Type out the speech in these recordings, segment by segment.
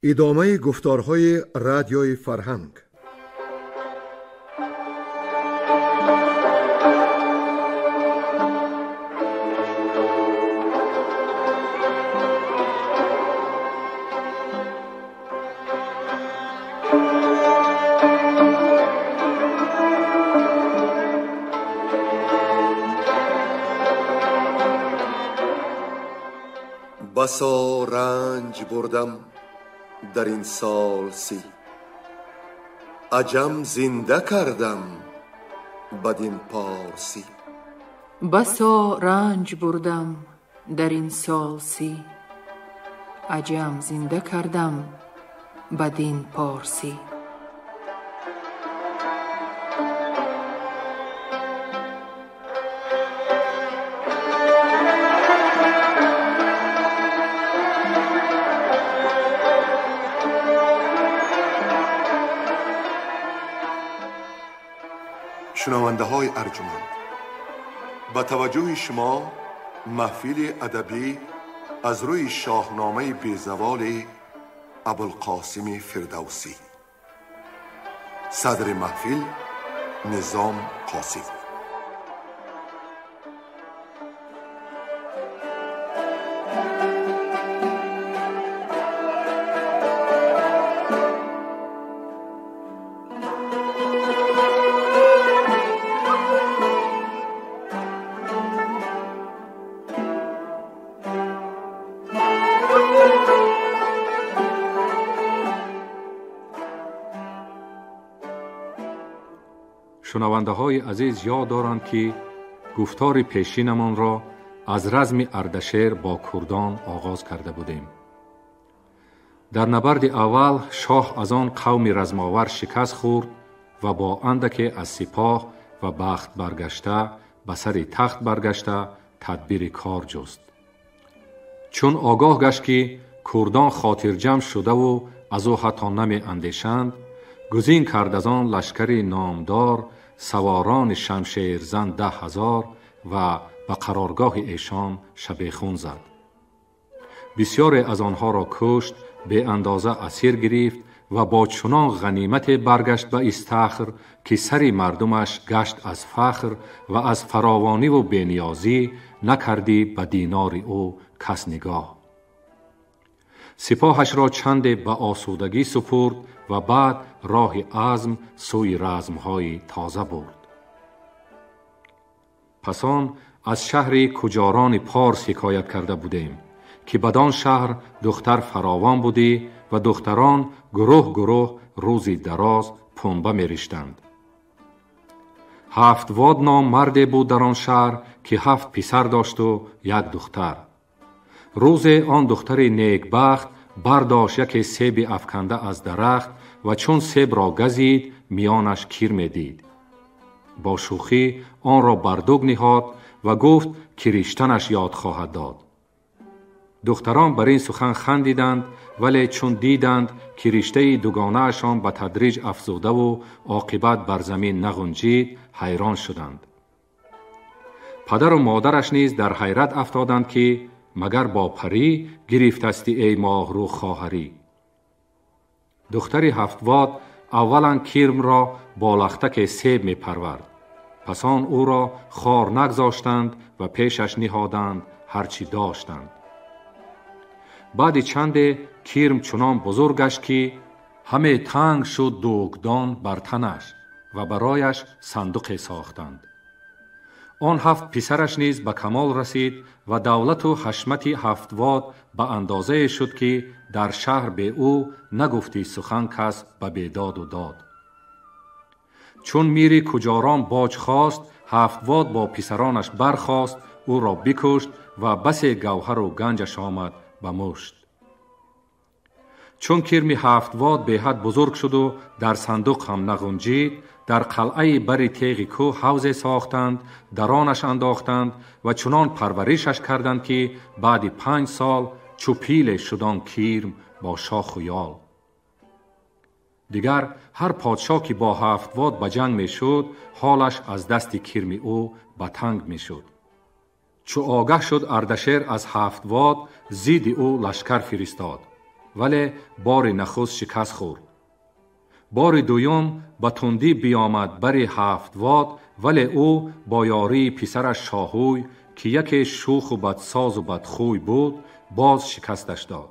ادامه گفتارهای رادیوی فرهنگ. بسا رنج بردم در این سال سی، عجم زنده کردم بدین پارسی. بسا رنج بردم در این سال سی، عجم زنده کردم بدین پارسی. شنونده های ارجمند، با توجه شما محفل ادبی از روی شاهنامه بیزوال ابوالقاسم فردوسی. صدر محفل نظام قاسم. شنونده های عزیز یاد دارند که گفتار پیشینمان را از رزم اردشیر با کردان آغاز کرده بودیم. در نبرد اول شاه از آن قوم رزماور شکست خورد و با اندکی از سپاه و بخت برگشته به سر تخت برگشته تدبیر کار جست. چون آگاه گشت که کردان خاطر جمع شده و از او حتی نمی اندیشند، گزین کرد از آن لشکری نامدار سواران شمشیر زن 10,000 و به قرارگاه ایشان شبیخون زد. بسیاری از آنها را کشت، به اندازه اسیر گرفت و با چنان غنیمت برگشت به استخر که سری مردمش گشت از فخر و از فراوانی و بینیازی نکردی به دینار او کس نگاه. سپاهش را چند به آسودگی سپرد و بعد راه عزم سوی رزمهای تازه برد. پس آن از شهر کجاران پارس حکایت کرده بودیم که بدان شهر دختر فراوان بودی و دختران گروه گروه روزی دراز پنبه می رشتند. 7 واد نام مردی بود در آن شهر که 7 پسر داشت و 1 دختر. روز آن دختر نیکبخت برداشت یک سیب افکنده از درخت و چون سیب را گزید میانش کیر می دید. با شوخی آن را بر دوگ نهاد و گفت که ریشتنش یاد خواهد داد. دختران بر این سخن خندیدند، ولی چون دیدند که رشته دوگانه اشان به تدریج افزوده و عاقبت بر زمین نغنجید حیران شدند. پدر و مادرش نیز در حیرت افتادند که مگر با پری گرفتستی ای ماه رو خواهری. دختر 7 واد اولا کرم را با لختک سیب می پرورد. پس آن او را خار نگذاشتند و پیشش نهادند هرچی داشتند. بعد چند کرم چنان بزرگ گشت که همه تنگ شد دوگدان بر تنش و برایش صندوق ساختند. آن 7 پسرش نیز به کمال رسید و دولت و حشمت 7 واد به اندازه شد که در شهر به او نگفتی سخن کس به بیداد و داد. چون میر کجاران باج خواست، 7 واد با پسرانش برخاست، او را بکشت و بس گوهر و گنجش آمد به مشت. چون کرم 7 واد به حد بزرگ شد و در صندوق هم نغنجید، در قلعه بر تیغ کوه حوض ساختند، در آنش انداختند و چنان پرورشش کردند که بعد 5 سال چوپیل شدان کرم با شاخ و یال. دیگر هر پادشاه که با 7 واد به جنگ می شد، حالش از دست کرم او به تنگ می شد. چو آگه شد اردشیر از 7 واد، زید او لشکر فرستاد. ولی بار نخست شکست خورد. بار دوم به تندی بیامد بر هفتواد، ولی او با یاری پسرش شاهوی که یکی شوخ و بدساز و بدخوی بود باز شکستش داد.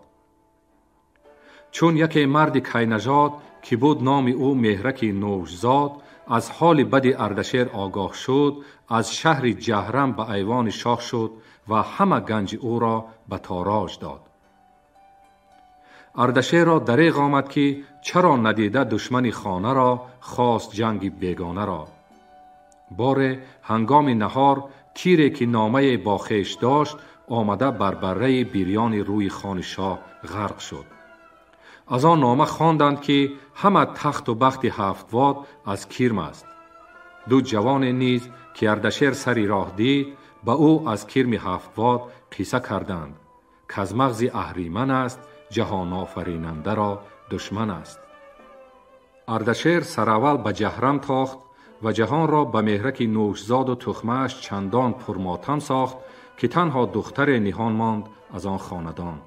چون یکی مرد کینژاد که بود نام او مهرک نوشزاد از حال بد اردشیر آگاه شد، از شهر جهرم به ایوان شاه شد و همه گنج او را به تاراج داد. اردشیر را دریغ آمد که چرا ندیده دشمن خانه را، خواست جنگ بیگانه را. بار هنگام نهار تیری که نامه با خویش داشت آمده بر بره بیریان روی خان شاه غرق شد. از آن نامه خواندند که همه تخت و بخت هفتواد از کیرم است. دو جوان نیز که اردشیر سری راه دید به او از کیرم هفتواد قصه کردند که از مغز اهریمن است، جهان آفریننده را دشمن است. اردشیر سراول به جهرم تاخت و جهان را به مهرک نوشزاد و تخمه‌اش چندان پرماتم ساخت که تنها دختر نهان ماند از آن خاندان.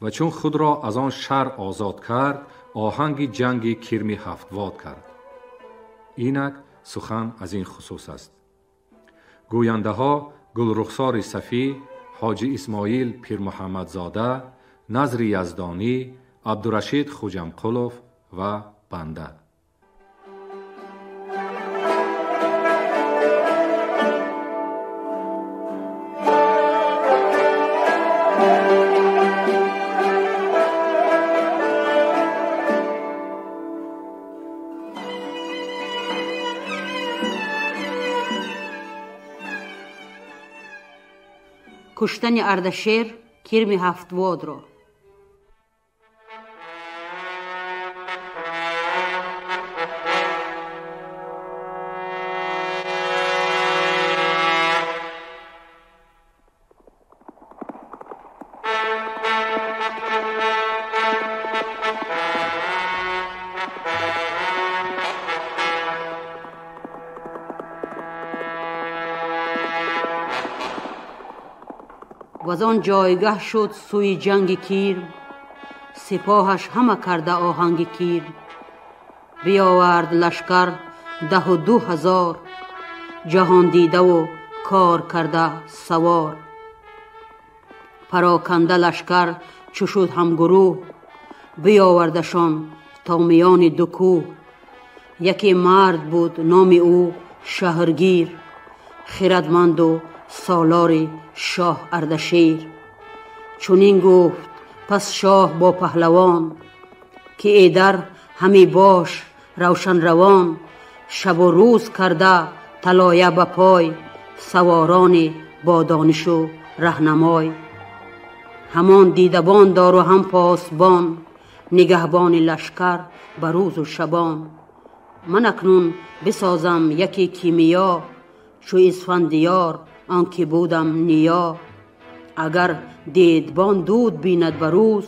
و چون خود را از آن شر آزاد کرد، آهنگ جنگ کیرم هفتواد کرد. اینک سخن از این خصوص است. گوینده ها گلرخسار صفی، حاجی اسماعیل پیر محمد زاده، نظر یزدانی، عبدالرشید خوجمقلوف و بنده. کشتن اردشیر کیرم هفتواد را. و از آن جایگه شد سوی جنگ کیرم، سپاهش همه کرده آهنگ کیرم. بیاورد لشکر 12,000، جهان دیده و کار کرده سوار. پراکنده لشکر چو شد هم گروه، بیاوردشان تا میان دو کوه. یکی مرد بود نام او شهرگیر، خردمند و سالار شاه اردشیر. چنین گفت پس شاه با پهلوان که ایدر همی باش روشن روان. شب و روز کرده طلایه به پای، سواران با دانش و رهنمای. همان دیدبان دار و هم پاسبان، نگهبان لشکر به روز و شبان. من اکنون بسازم یکی کیمیا، چو اسفندیار آنکه بودم نیا. اگر دیدبان دود بیند بروز،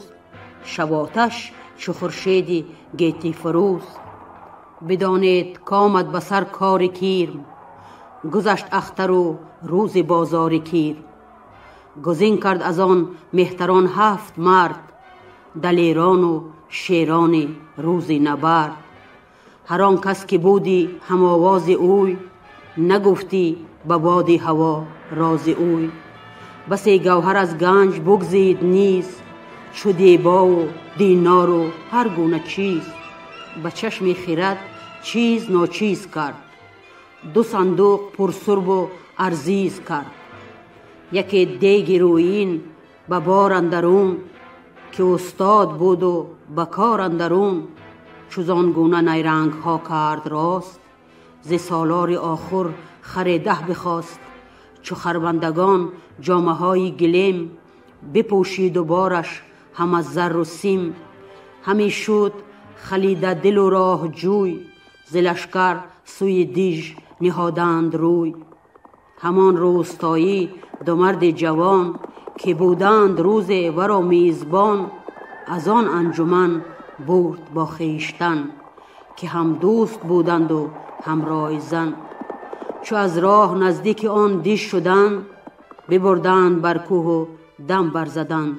شب آتش چو خورشید گیتی فروز. بدانید کامد بسر کار کیرم، گذشت اختر و روز بازار کیر. گزین کرد از آن مهتران 7 مرد، دلیران و شیران روز نبرد. هر آن کس که بودی هم آواز اوی، نگفتی به باد هوا راز اوی. بسی گوهر از گنج بگزید نیز، چو دیبا و دینار و هر گونه چیز. به چشم خرد چیز ناچیز کرد، 2 صندوق پرسرب و ارزیز کرد. یکی دیگ رویین به بار اندرون، که استاد بود و به کار اندرون. چو زان گونه نیرنگ ها کرد راست، ز سالار آخر خر 10 بخواست. چو خربندگان جامه های گلیم، بپوشید و بارش هم از زر و سیم. همی شد خلیده دل و راه جوی، ز لشکر سوی دیژ نهادند روی. همان روستایی 2 مرد جوان، که بودند روز ورا میزبان. از آن انجمن برد با خویشتن، که هم دوست بودند و هم رایزن. چو از راه نزدیک آن دیژ شدند، ببردند بر کوه و دم برزدند.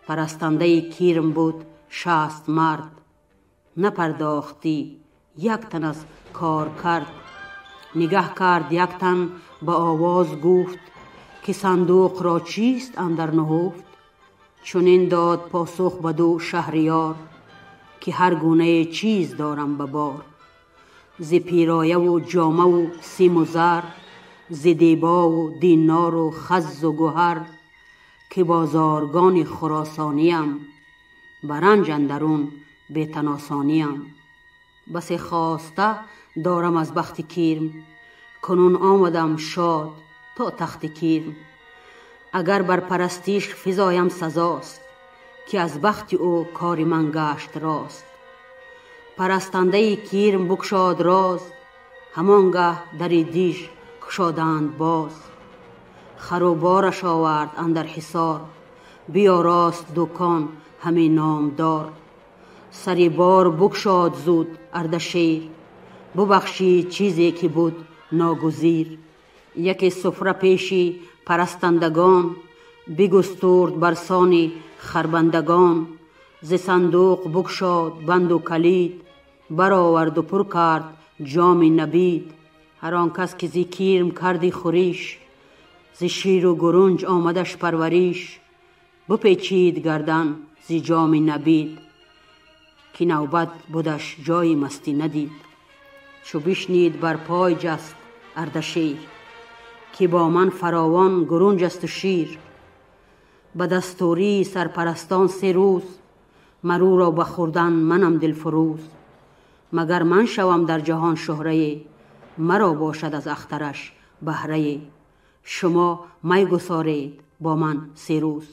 پرستنده کیرم بود 60 مرد. نپرداختی یک تن از کار کرد. نگه کرد یک تن با آواز گفت که صندوق را چیست اندر نهفت. چنین داد پاسخ بدو شهریار که هر گونه چیز دارم به بار. ز پیرایه و جامه و سیم و زر، ز دیبا و دینار و خز و گوهر، که بازارگان خراسانیم، برنج اندرون بی‌تن آسانیم. بس خواسته دارم از بخت کیرم، کنون آمدم شاد تا تخت کیرم. اگر بر پرستیش فزایم سزاست، که از بخت او کار من گشت راست. پرستنده کیرم بگشاد راز، همانگه در دیژ کشادند باز. خروبارش آورد اندر حصار، بیاراست دکان همین نامدار. سری بار بگشاد زود اردشیر، ببخشید چیزی که بود ناگزیر. یکی سفره پیشی پرستندگان، بگسترد برسانی خربندگان. ز صندوق بگشاد بند و کلید، برآورد و پر کرد جام نبید. هر آن کس که زی کیرم کردی خوریش، ز شیر و گرنج آمدش پروریش. بپیچید گردن زی جام نبید، که نوبت بودش جای مستی ندید. چو بشنید بر پای جست اردشیر، که با من فراوان گرنج است و شیر. به دستوری سرپرستان 3 روز، مرو را بخوردن منم دلفروز. مگر من شوم در جهان شهره، مرا باشد از اخترش بهره. شما می گسارید با من 3 روز،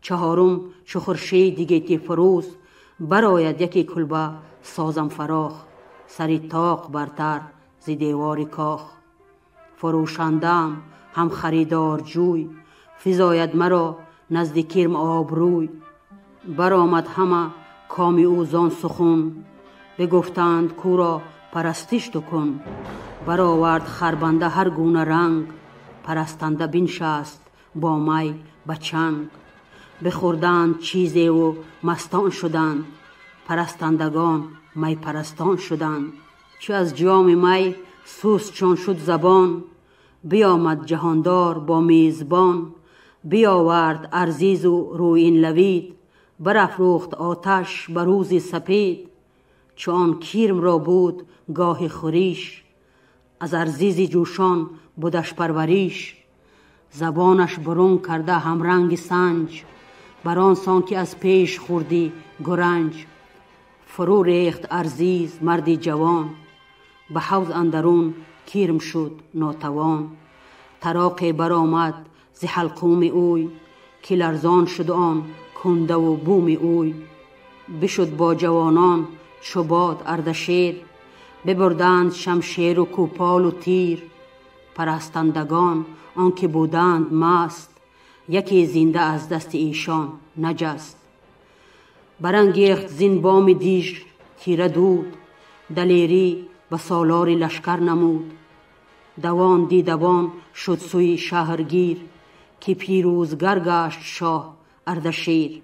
4م چو خورشید گیتی فروز. برآید یکی کلبه سازم فراخ، سری طاق برتر ز دیوار کاخ. فروشندم هم خریدار جوی، فزاید مرا نزد کیرم آبروی. برآمد همه کام او زان سخن، بگفتند کو را پرستش تو کن. برآورد خربنده هر گونه رنگ، پرستنده بنشست با می به چنگ. بخوردند چیزی و مستان شدند، پرستندگان می پرستان شدند. چو از جام می سوس چون شد زبان، بیامد جهاندار با میزبان. بیاورد ارزیز و رویین لوید، برافروخت آتش بر روزی سپید. چو آن کیرم را بود گاه خوریش، از ارزیزی جوشان بودش پروریش. زبانش برون کرده همرنگ سنج، بران سان که از پیش خوردی گرنج. فرو ریخت ارزیز مردی جوان، به حوض اندرون کیرم شد ناتوان. طراقی برآمد ز حلقوم اوی، که لرزان شد آن کنده و بوم اوی. بشد با جوانان چو باد اردشیر، ببردند شمشیر و کوپال و تیر. پرستندگان آنکه بودند مست، یکی زنده از دست ایشان نجست. برانگیخت زین بام دیژ تیره دود، دلیری به سالار لشکر نمود. دوان دیدبان شد سوی شهرگیر، که پیروزگر گشت شاه اردشیر.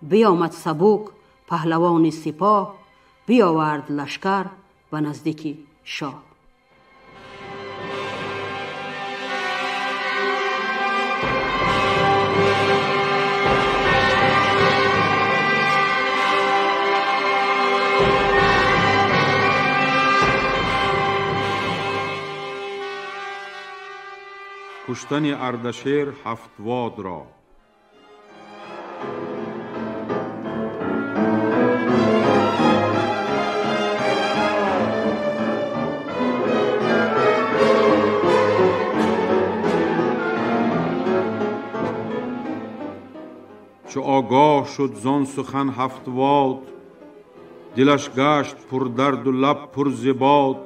بیامد سبک پهلوان سپاه، بیاورد لشکر به نزدیک شاه. کشتن اردشیر هفتواد را. چو آگاه شد زان سخن هفتواد، دلش گشت پر درد و لب پر ز باد.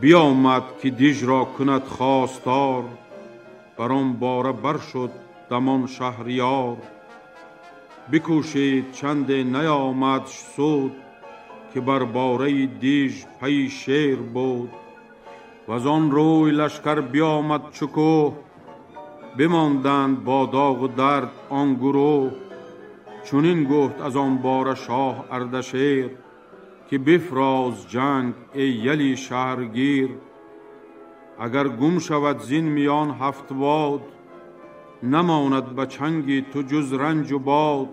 بیامد که دیژ را کند خواستار، بران باره بر شد دمان شهریار. بکوشید چند نیامد سود، که بر باره دیژ پی شیر بود. وزان روی لشکر بیامد چو کوه، بماندند با داغ و درد آن گروه. چنین گفت از آن باره شاه اردشیر که بفراز جنگ ای یلی شهرگیر. اگر گم شود زین میان هفت باد، نماند به چنگ تو جز رنج و باد.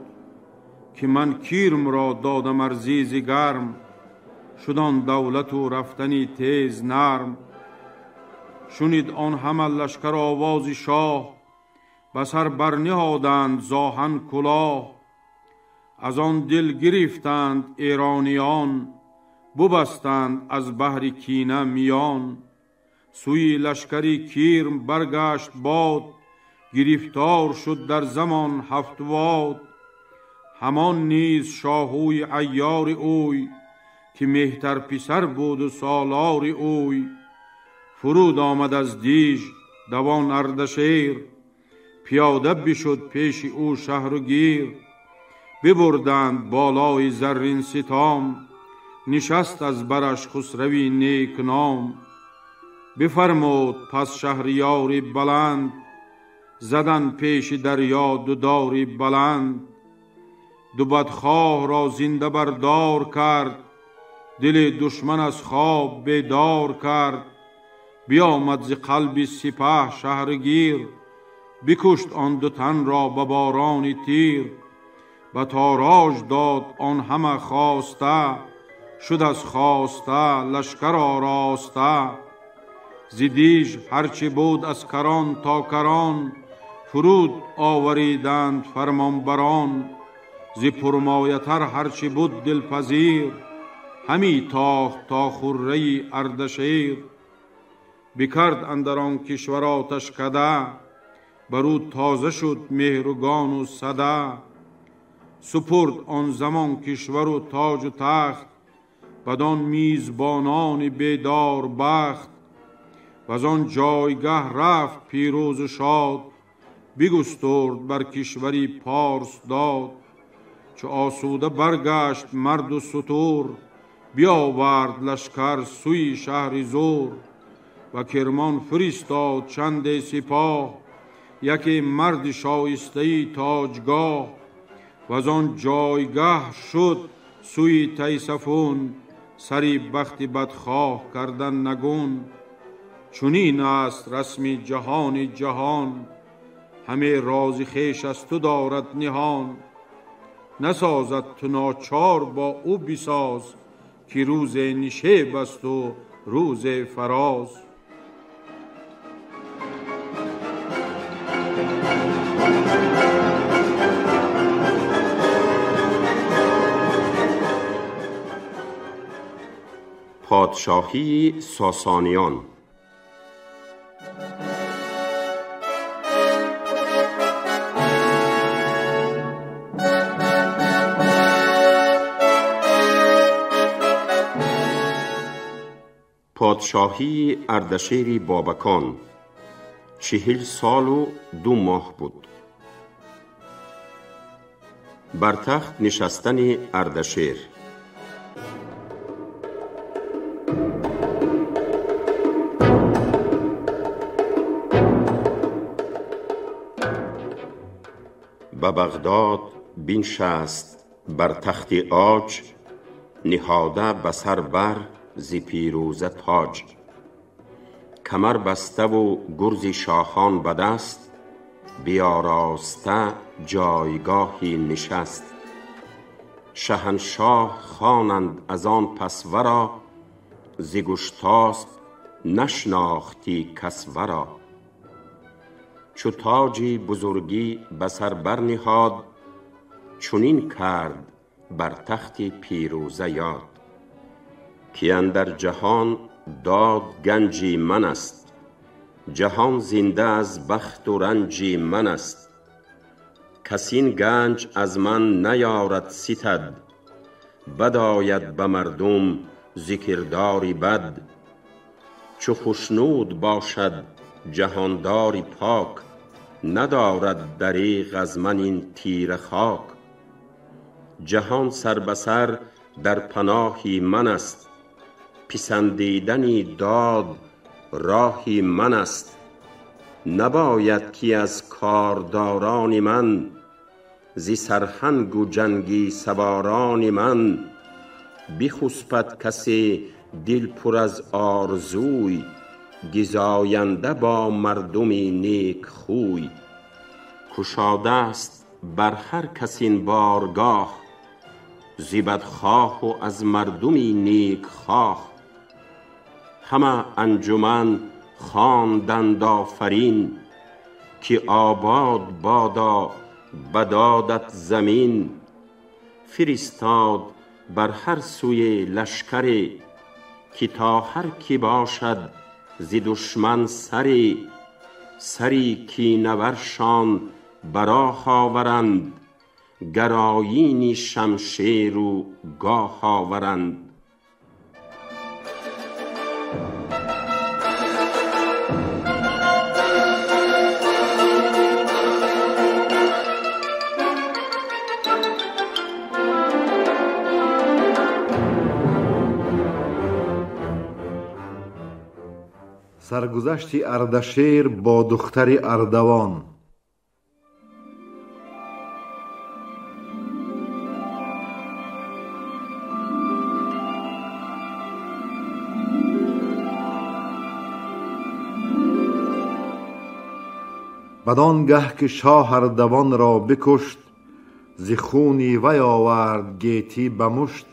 که من کیرم را دادم ارزیز گرم، شدان دولت و رفتنی تیز نرم. شنید آن همه لشکر آواز شاه، بسر برنهادند زاهن کلاه. از آن دل گرفتند ایرانیان، ببستند از بحر کینه میان. سوی لشکری کیرم برگشت باد، گرفتار شد در زمان هفت واد. همان نیز شاهوی عیار اوی، که مهتر پسر بود و سالار اوی. فرود آمد از دیژ دوان اردشیر، پیاده بشد پیش او شهر و گیر. ببردند بالای زرین ستام، نشست از برش خسروی نیک نام. بفرمود پس شهریاری بلند، زدن پیش دریا دو داری بلند. دو بدخواه را زنده بردار کرد، دل دشمن از خواب بیدار کرد. بیامد ز قلب سپه شهرگیر، بکشت آن دو تن را به باران تیر. به تاراج داد آن همه خواسته، شد از خواسته لشکر آراسته. ز دیژ هرچه بود از کران تا کران، فرود آوریدند فرمان بران. ز پرمایه‌تر هرچه بود دلپذیر، همی تاخت تا خره اردشیر. بکرد اندر آن کشور آتش کده، برو تازه شد مهرگان و سده. سپرد آن زمان کشور و تاج و تخت، بدان میزبانان بیدار بخت. و از آن جایگه رفت پیروز و شاد، بگسترد بر کشوری پارس داد. چو آسوده برگشت مرد و ستور، بیاورد لشکر سوی شهر زور. و کرمان فرستاد چند سپاه، یکی مرد شایسته تاجگاه. و از آن جایگه شد سوی تیسفون، سری بخت بدخواه کردن نگون. چنین است رسم جهان جهان، همه راز خویش از تو دارد نهان. نسازد تو ناچار با او بساز، که روز نشیب است و روز فراز. پادشاهی ساسانیان. پادشاهی اردشیر بابکان 40 سال و 2 ماه بود. بر تخت نشستن اردشیر. به بغداد بنشست بر تخت عاج، نهاده به سر بر ز پیروزه تاج. کمر بسته و گرز شاهان به دست، بیاراسته جایگاهی نشست. شهنشاه خوانند از آن پس ورا، ز گشتاسپ نشناختی کس ورا. چو تاجی بزرگی به سر بر نهاد، چنین کرد بر تخت پیروزه یاد. که اندر جهان داد گنجی من است، جهان زنده از بخت و رنجی من است. کس این گنج از من نیارد ستد، بد آید به مردم ز کرداری بد. چو خشنود باشد جهانداری پاک، ندارد دریغ از من این تیره خاک. جهان سر به سر در پناهی من است، پسندیدنی داد راهی من است. نباید که از کارداران من، ز سرهنگ و جنگی سواران من، بخسپد کسی دل پر از آرزوی، گزاینده با مردمی نیک خوی. کشاده است بر هر کس این بارگاه، ز بدخواه و از مردمی نیک خواه. همه انجمن خواندند آفرین، که آباد بادا بدادت زمین. فرستاد بر هر سوی لشکری، که تا هر کی باشد ز دشمن سری. سری کینورشان براه آورند، گرایینی شمشیر و گاه آورند. سرگذشت اردشیر با دختر اردوان. بدانگه که شاه اردوان را بکشت، ز خونی وی آورد گیتی بمشت.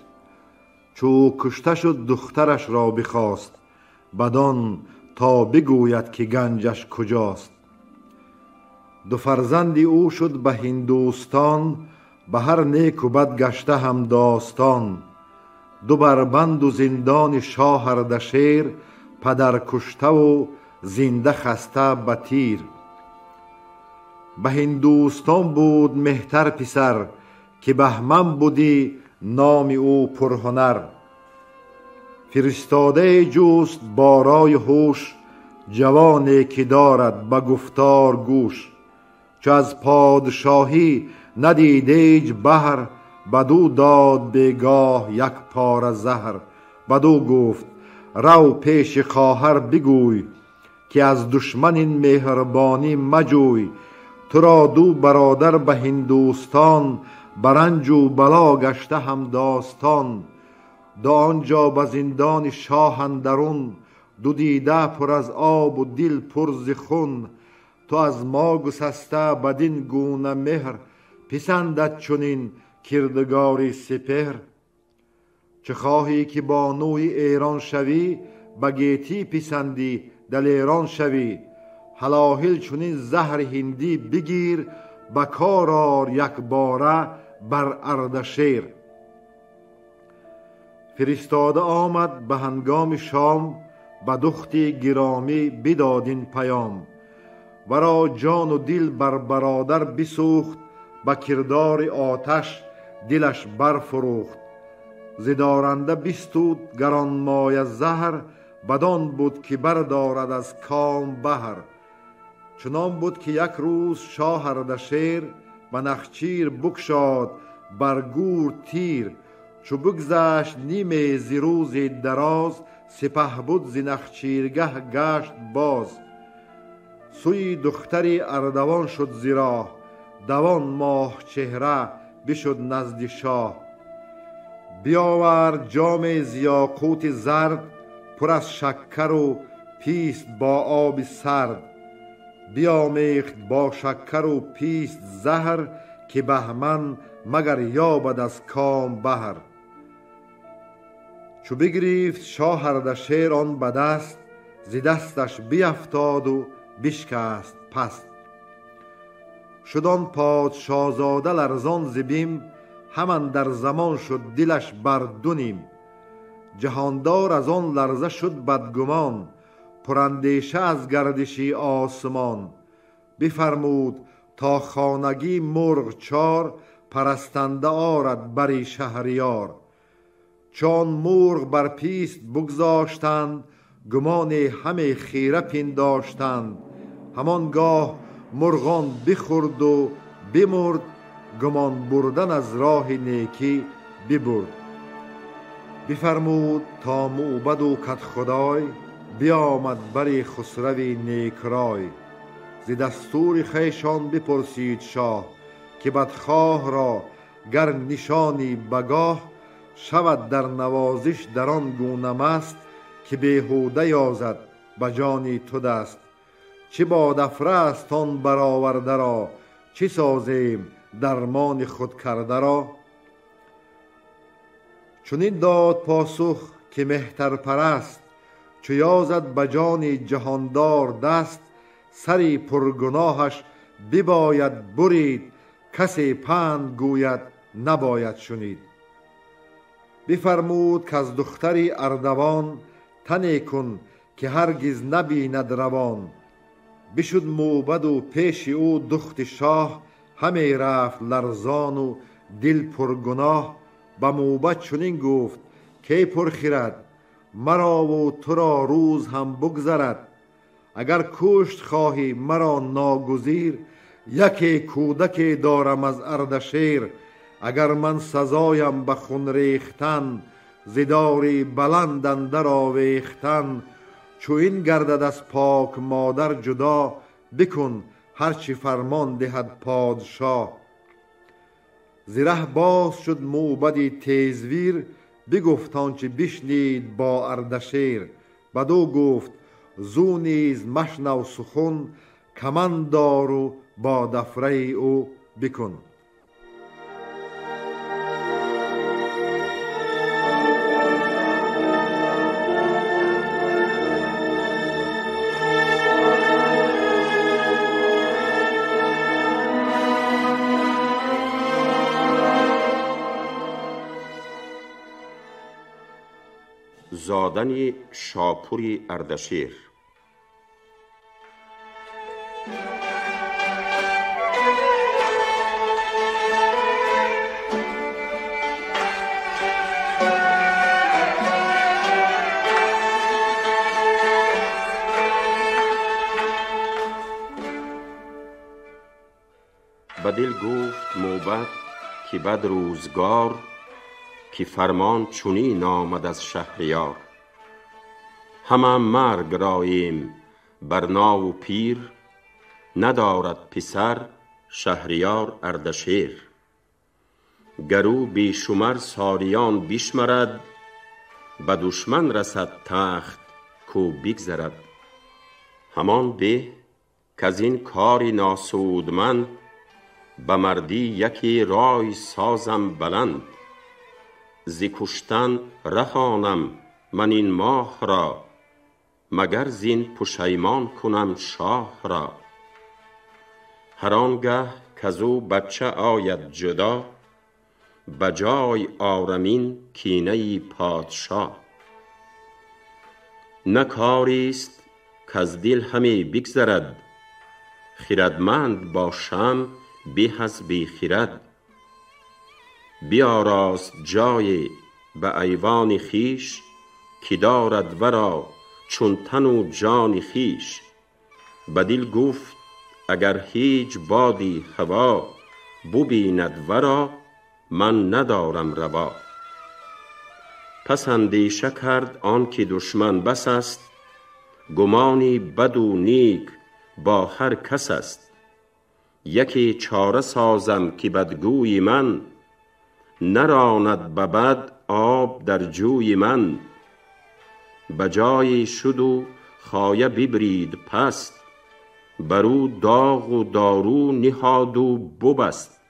چو کشته شد دخترش را بخواست، بدان تا بگوید که گنجش کجاست. دو فرزند او شد به هندوستان، به هر نیک و بد گشته هم داستان. دو بربند و زندان شاه اردشیر، پدر کشته و زنده خسته به تیر. به هندوستان بود مهتر پسر، که بهمن بودی نام او پرهنر. فرستاده جوست با رای هوش، جوانی که دارد به گفتار گوش. چو از پادشاهی ندید ایچ بهر، بدو داد بیگاه یک پاره زهر. بدو گفت رو پیش خواهر بگوی، که از دشمن این مهربانی مجوی. تو را دو برادر به هندوستان، برنج و بلا گشته هم داستان. دو آنجا به زندان شاه اندرون، دو دیده پر از آب و دل پر ز خون. تو از ما گسسته بدین گونه مهر، پسندد چنین کردگاری سپهر. چه خواهی که بانوی ایران شوی، به گیتی پسندی دلیران شوی. هلاهل چنین زهر هندی بگیر، به کار آر یک باره بر اردشیر. فرستاده آمد به هنگام شام، به دخت گرامی بداد این پیام. ورا جان و دل بر برادر بسوخت، به کردار آتش دلش برفروخت. ز دارنده بستود گرانمایه زهر، بدان بود که بردارد از کام بهر. چنان بود که یک روز شاه اردشیر، به نخچیر بگشاد بر گور تیر. چو بگذشت نیمه ز روز دراز، سپهبد ز نخچیرگه گشت باز. سوی دختر اردوان شد ز راه، دوان ماه چهره بشد نزد شاه. بیاورد جام ز یاقوت زرد، پر از شکر و پیست با آب سرد. بیامیخت با شکر و پیست زهر، که بهمن مگر یابد از کام بهر. چو بگرفت شاه اردشیر آن به دست، ز دستش بیفتاد و بشکست پست. شد آن پادشاهزاده لرزان ز بیم، هم اندر زمان شد دلش بر دو نیم. جهاندار از آن لرزه شد بدگمان، پراندیشه از گردشی آسمان. بفرمود تا خانگی مرغ چار، پرستنده آرد بری شهریار. چون مرغ بر پیست بگذاشتند، گمان همه خیره پنداشتند. همانگاه مرغان بخورد و بمرد، گمان بردن از راه نیکی ببرد. بفرمود تا موبد و کدخدای، بیامد بر خسرو نیک رای. ز دستور خویشان بپرسید شاه، که بدخواه را گر نشانی بگاه، شود در نوازش در آن گونه مست که بیهوده یازد به جانی تو دست. چه بادافره است آن برآورده را، چه سازیم درمان خود کرده را. چنین داد پاسخ که مهتر پرست، چو یازد به جان جهاندار دست. سری پرگناهش بباید برید، کسی پند گوید نباید شنید. بفرمود که از دختری اردوان، تنی کن که هرگز نبیند روان. بشد موبد و پیش او دخت شاه، همی رفت لرزان و دل پرگناه. به موبد چنین گفت که پرخرد، مرا و تو را روز هم بگذرد. اگر کشت خواهی مرا ناگزیر، یکی کودکی دارم از اردشیر. اگر من سزایم به خون ریختن، زداری بلند اندر آویختن. چو این گردد از پاک مادر جدا، بکن هرچی فرمان دهد پادشاه. زره باز شد موبدی تیزویر، بگفت آنچه بشنید با اردشیر. بدو گفت زو نیز مشنو سخن، کمند دار و با دفره او بکن. زادن شاپور اردشیر. بدل گفت موبد که بد روزگار، که فرمان چنین آمد از شهریار. همه مرگ راییم بر ناو و پیر، ندارد پسر شهریار اردشیر. گرو بی شمر سالیان بشمرد، به دشمن رسد تخت کو بگذرد. همان به کز این کاری ناسودمند، به مردی یکی رای سازم بلند. ز کشتن رهانم من این ماه را، مگر زین پشیمان کنم شاه را. هر آنگه کزو بچه آید جدا، بجای آرمین کینه پادشاه. نه کاریست کز دل همی بگذرد، خردمند باشم به از بی خرد. بیاراست جای به ایوان خیش، که دارد ورا چون تن و جان خیش. بدل گفت اگر هیچ بادی هوا، ببیند ورا من ندارم روا. پس اندیشه کرد آن که دشمن بس است، گمانی بد و نیک با هر کس است. یکی چاره سازم که بدگوی من، نراند به بد آب در جوی من. بجای شد و خایه ببرید پست، برو داغ و دارو نهاد و ببست.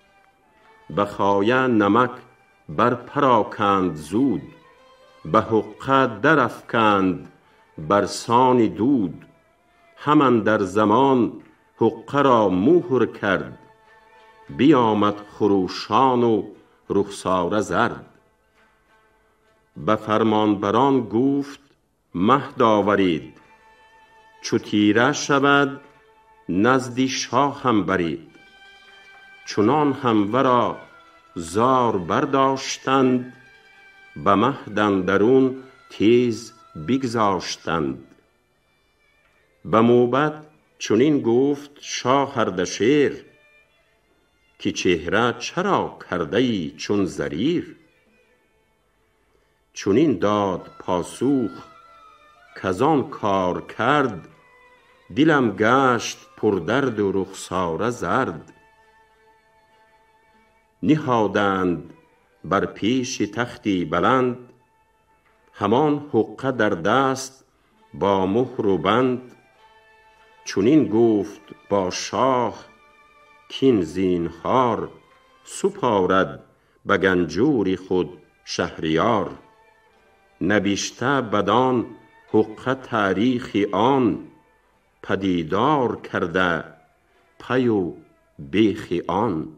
به خایه نمک بر پراکند زود، به حقه در افکند برسان دود. همان در زمان حقه را مهر کرد، بیامد خروشان و رخساره زرد. به فرمانبران گفت مهد آورید، چو تیره شود نزد شاه هم برید. چنان هم ورا زار برداشتند، به مهد اندرون تیز بگذاشتند. به موبد چنین گفت شاه اردشیر، که چهره چرا کرده ای چون زریر. چنین داد پاسوخ کزان کار کرد، دلم گشت پر درد و رخساره زرد. نهادند بر پیش تختی بلند. همان حقه در دست با مهر و بند. چنین گفت با شاه کین زینهار، سپارد به گنجور خود شهریار. نبشته بدان حقه تاریخی آن، پدیدار کرده پی و بیخی آن.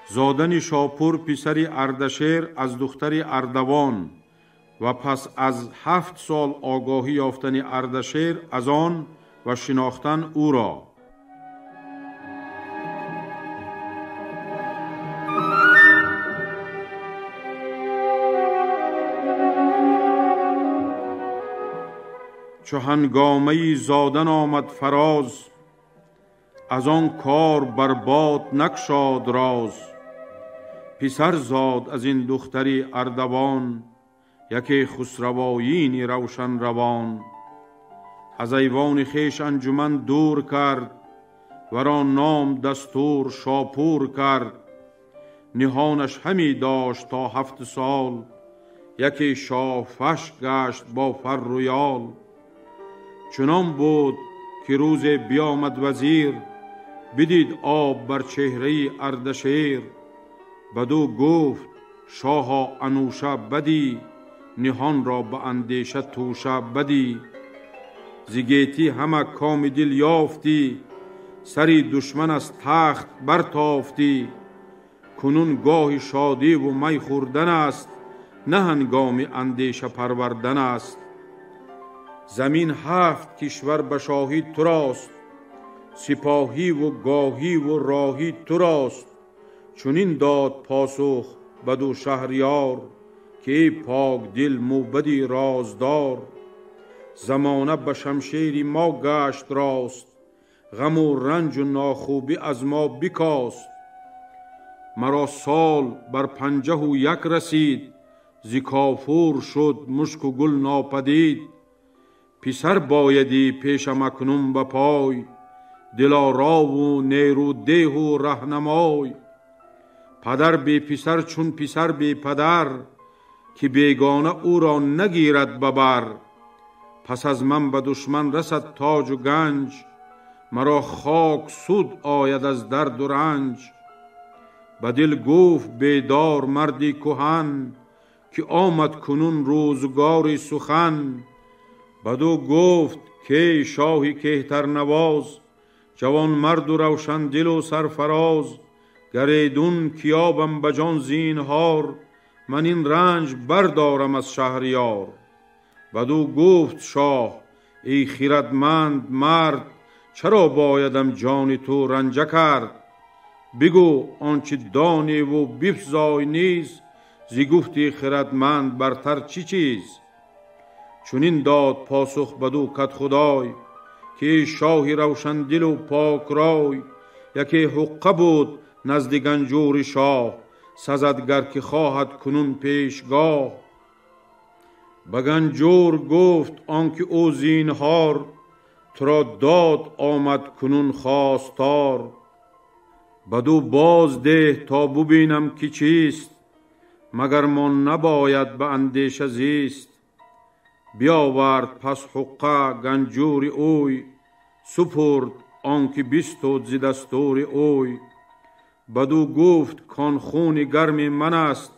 زادن شاپور پسر اردشیر از دختر اردوان و پس از 7 سال آگاهی یافتن اردشیر از آن و شناختن او را. چو هنگامه زادن آمد فراز، از آن کار برباد نگشاد راز. پسر زاد از این دختری اردوان، یکی خسروایینی روشن روان. از ایوان خویش انجمن دور کرد، ورا نام دستور شاپور کرد. نهانش همی داشت تا 7 سال، یکی شاه فش گشت با فر و یال. چنان بود که روز بیامد وزیر، بدید آب بر چهره اردشیر. بدو گفت شاها انوشه بدی، نهان را به اندیشه توشه بدی. زگیتی همه کام دل یافتی، سری دشمن از تخت برتافتی. کنون گاه شادی و می خوردن است، نه هنگام اندیشه پروردن است. زمین 7 کشور به شاهی تو راست، سپاهی و گاهی و راهی تو راست. چنین داد پاسخ بدو شهریار، که ای پاک دل موبدی رازدار. زمانه به شمشیری ما گشت راست، غم و رنج و ناخوبی از ما بکاست. مرا سال بر 51 رسید، ز کافور شد مشک و گل ناپدید. پسر بایدی پیشم اکنون به پای، دلارا و نیرو دیه و رهنمای. پدر بی پسر چون پسر بی پدر، که بیگانه او را نگیرد ببر. پس از من به دشمن رسد تاج و گنج، مرا خاک سود آید از درد و رنج. به دل گفت بیدار مردی کهن، که آمد کنون روزگاری سخن. بدو گفت که شاهی کهتر نواز، جوان مرد و روشن دل و سرفراز. گریدون کیابم بجان زینهار، من این رنج بردارم از شهریار. بدو گفت شاه ای خردمند مرد، چرا بایدم جان تو رنجه کرد؟ بگو آنچه دانی و بفزای نیز، ز گفتی خردمند برتر چی چیز؟ چنین داد پاسخ بدو کدخدای، که شاهی روشن دل و پاک رای. یکی حقه بود نزد گنجور شاه، سزدگر که خواهد کنون پیشگاه. به گنجور گفت آنکه او زینهار، ترا داد آمد کنون خواستار. بدو باز ده تا ببینم که چیست، مگر من نباید به اندیشه زیست. بیاورد پس حقه گنجور اوی، سپرد آنکه بیستود ز دستور اوی. بدو گفت کان خون گرم من است،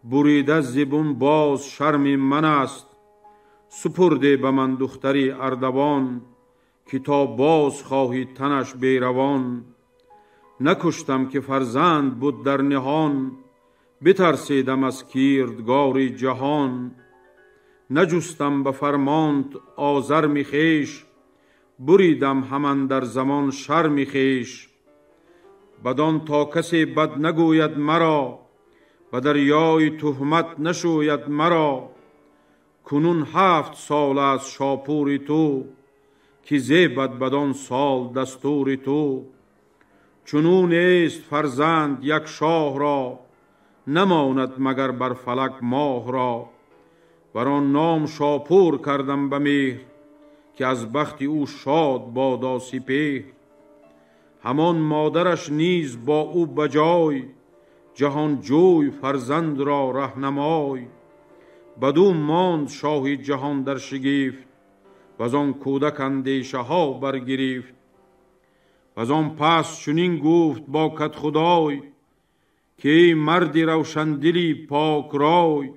بریده زبون باز شرم من است. سپرده به من دختری اردوان، که تا باز خواهی تنش بیروان. نکشتم که فرزند بود در نهان، بترسیدم از کیردگار جهان. نجستم به فرمانت آزرم خویش، بریدم همان در زمان شرم خویش. بدان تا کسی بد نگوید مرا، و دریای تهمت نشوید مرا. کنون 7 سال از شاپوری تو، که زیبد بدان سال دستوری تو. چنون است فرزند یک شاه را، نماند مگر بر فلک ماه را. بران نام شاپور کردم به مهر، که از بخت او شاد بادا سپهر. همان مادرش نیز با او بجای، جهان جوی فرزند را رهنمای. بدو ماند شاه جهان در شگفت، وزان کودک اندیشه ها برگرفت. وزان پس چنین گفت با کدخدای، که ای مردی روشندلی پاک رای.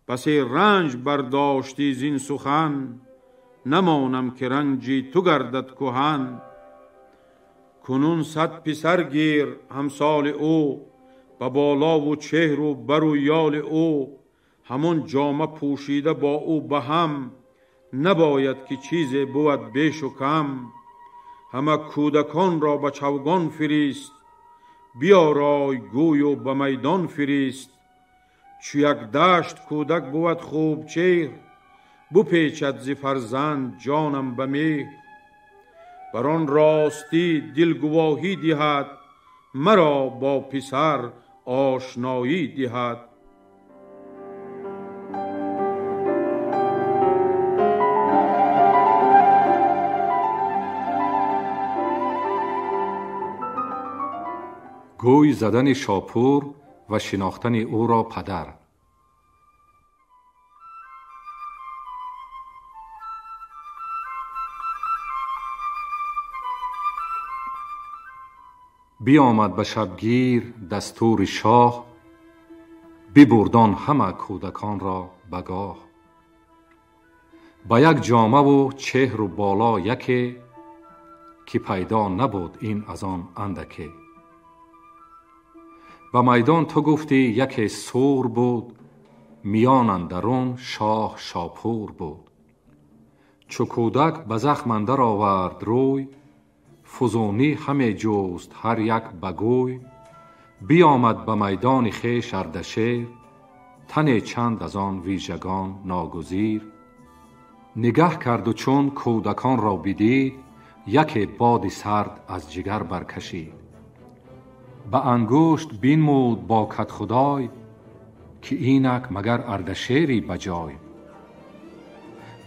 پس رنج برداشتی زین سخن، نمانم که رنجی تو گردد کهن. کنون 100 پسر گیر همسال او، به بالا و چهر و بر و یال او. همان جامه پوشیده با او به هم، نباید که چیزی بود بیش و کم. همه کودکان را به چوگان فریست، بیارای گوی و به میدان فریست. چو یک دشت کودک بود خوب چهر، بپیچد ز فرزند جانم به مهر. بران راستی دل گواهی دهد، مرا با پسر آشنایی دهد. گوی زدن شاپور و شناختن او را پدر. بیامد به شبگیر دستور شاه، ببردان همه کودکان را بگاه. با یک جامه و چهر و بالا یکی، که پیدا نبود این از آن اندکی. به میدان تو گفتی یکی سور بود، میان اندرون شاه شاپور بود. چو کودک به زخم اندر آورد روی، فزونی همه جوست هر یک بگوی. بیامد به میدان خویش اردشیر، تن چند از آن ویژگان ناگزیر. نگه کرد و چون کودکان را بدید، یک باد سرد از جگر برکشید. به انگشت بینمود با کدخدای، که اینک مگر اردشیری بجای.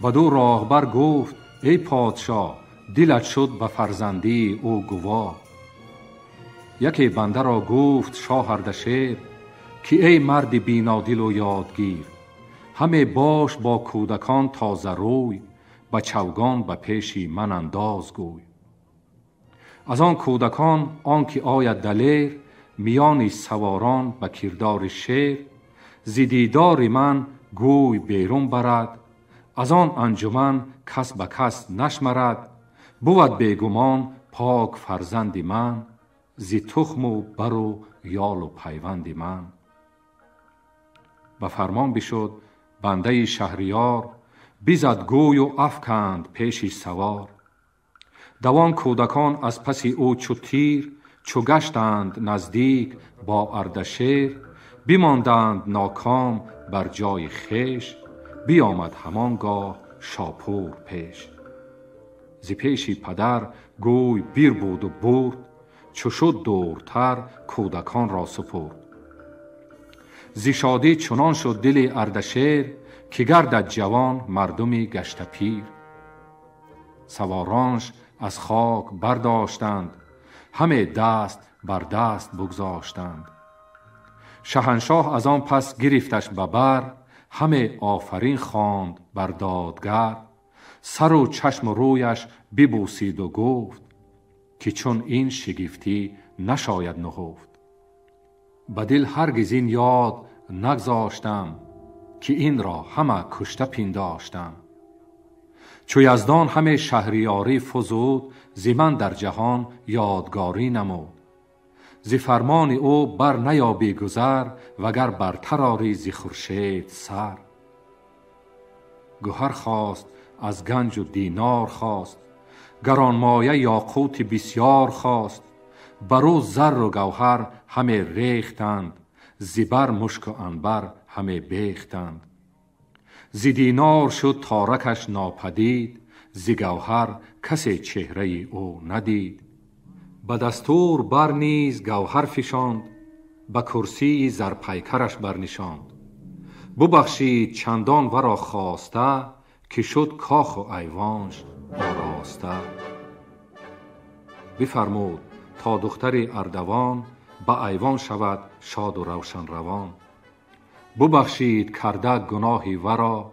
بدو راهبر گفت ای پادشاه، دلت شد به فرزندی او گواه. یکی بنده را گفت شاه اردشیر، که ای مرد بینادل و یادگیر. همه باش با کودکان تازه روی، به چوگان به پیشی من انداز گوی. از آن کودکان آن که آید دلیر، میان سواران به کردار شیر. ز دیدار من گوی بیرون برد، از آن انجمن کس به کس نشمرد. بود بیگمان پاک فرزند من، ز تخم و بر و یال و پیوند من. به فرمان بشد بنده شهریار، بزد گوی و افکند پیشی سوار. دوان کودکان از پس او چو تیر، چو گشتند نزدیک با اردشیر. بماندند ناکام بر جای خویش، بیامد همانگاه شاپور پیش. ز پیشی پدر گوی بیر بود و برد، چو شد دورتر کودکان را سپرد. ز شادی چنان شد دل اردشیر، که گردد جوان مردمی گشته پیر. سوارانش از خاک برداشتند، همه دست بر دست بگذاشتند. شهنشاه از آن پس گرفتش به بر، همه آفرین خواند بر دادگر. سر و چشم و رویش ببوسید و گفت، که چون این شگفتی نشاید نهفت. به دل هرگز این یاد نگذاشتم، که این را همه کشته پنداشتم. چو یزدان همه شهریاری فزود، ز من در جهان یادگاری نمود. ز فرمان او بر نیابی گذر، وگر برتر آری ز خورشید سر. گوهر خواست از گنج و دینار خواست، گرانمایه یاقوت بسیار خواست. برو زر و گوهر همه ریختند، زبر مشک و عنبر همه بیختند. ز دینار شد تارکش ناپدید، ز گوهر کسی چهره او ندید. به دستور بر نیز گوهر فشاند، به کرسی زرپیکرش برنشاند. ببخشید چندان ورا خواسته، که شد کاخ و ایوانش آراسته. بفرمود تا دختر اردوان، به ایوان شود شاد و روشن روان. ببخشید کرده گناهی ورا،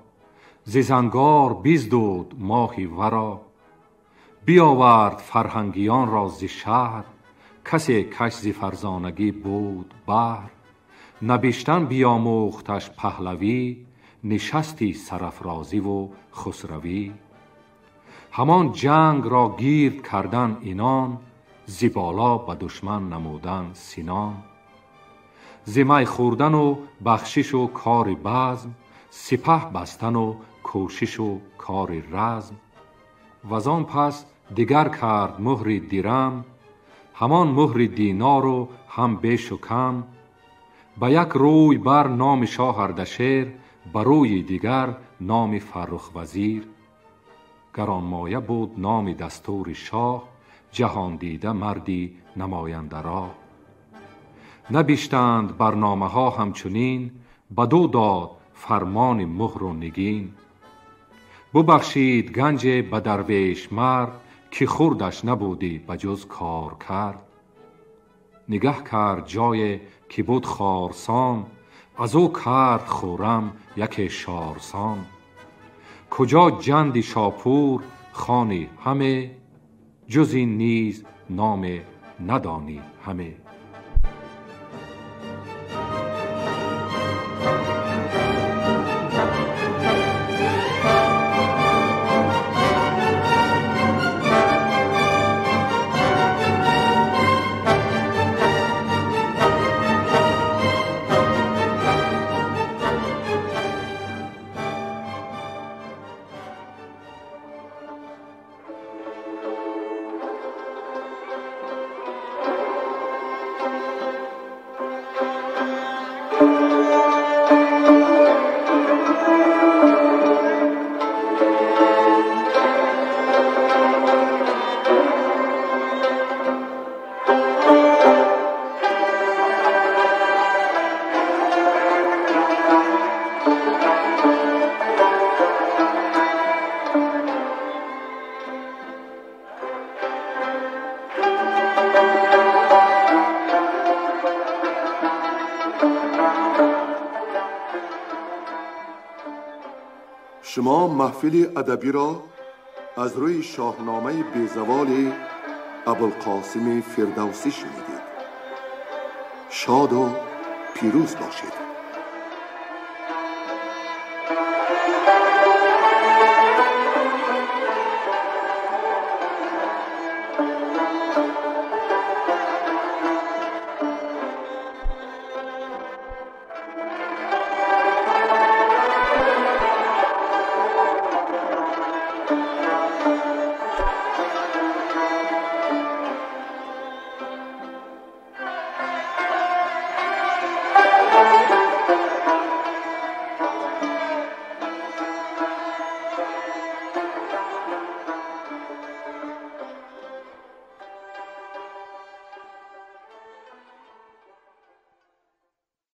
ز زنگار بیزدود ماهی ورا. بیاورد فرهنگیان را ز شهر، کسی کش ز فرزانگی بود بهر. نبشتن بیاموختش پهلوی، نشستی سرافرازی و خسروی. همان جنگ را گیرد کردن اینان، ز بالا به دشمن نمودن سینان. ز می خوردن و بخشش و کار بزم، سپه بستن و کوشش و کار رزم. وزان پس دیگر کرد مهر درم، همان مهر دینار و هم بیش و کم. به یک روی بر نام شاه اردشیر، بر روی دیگر نام فرخ وزیر. گرانمایه بود نام دستور شاه، جهان دیده مردی نماینده راه. نبشتند برنامه ها همچنین، بدو داد فرمان مهر و نگین. ببخشید گنج به درویش مرد، که خوردش نبودی بجز کار کرد. نگه کرد جای که بود خارسان، از او کرد خورم یک شارسان. کجا جند شاپور خانی همه، جز این نیز نام ندانی همه. شما محفل ادبی را از روی شاهنامه بیزوال ابوالقاسم فردوسی شنیدید. شاد و پیروز باشید.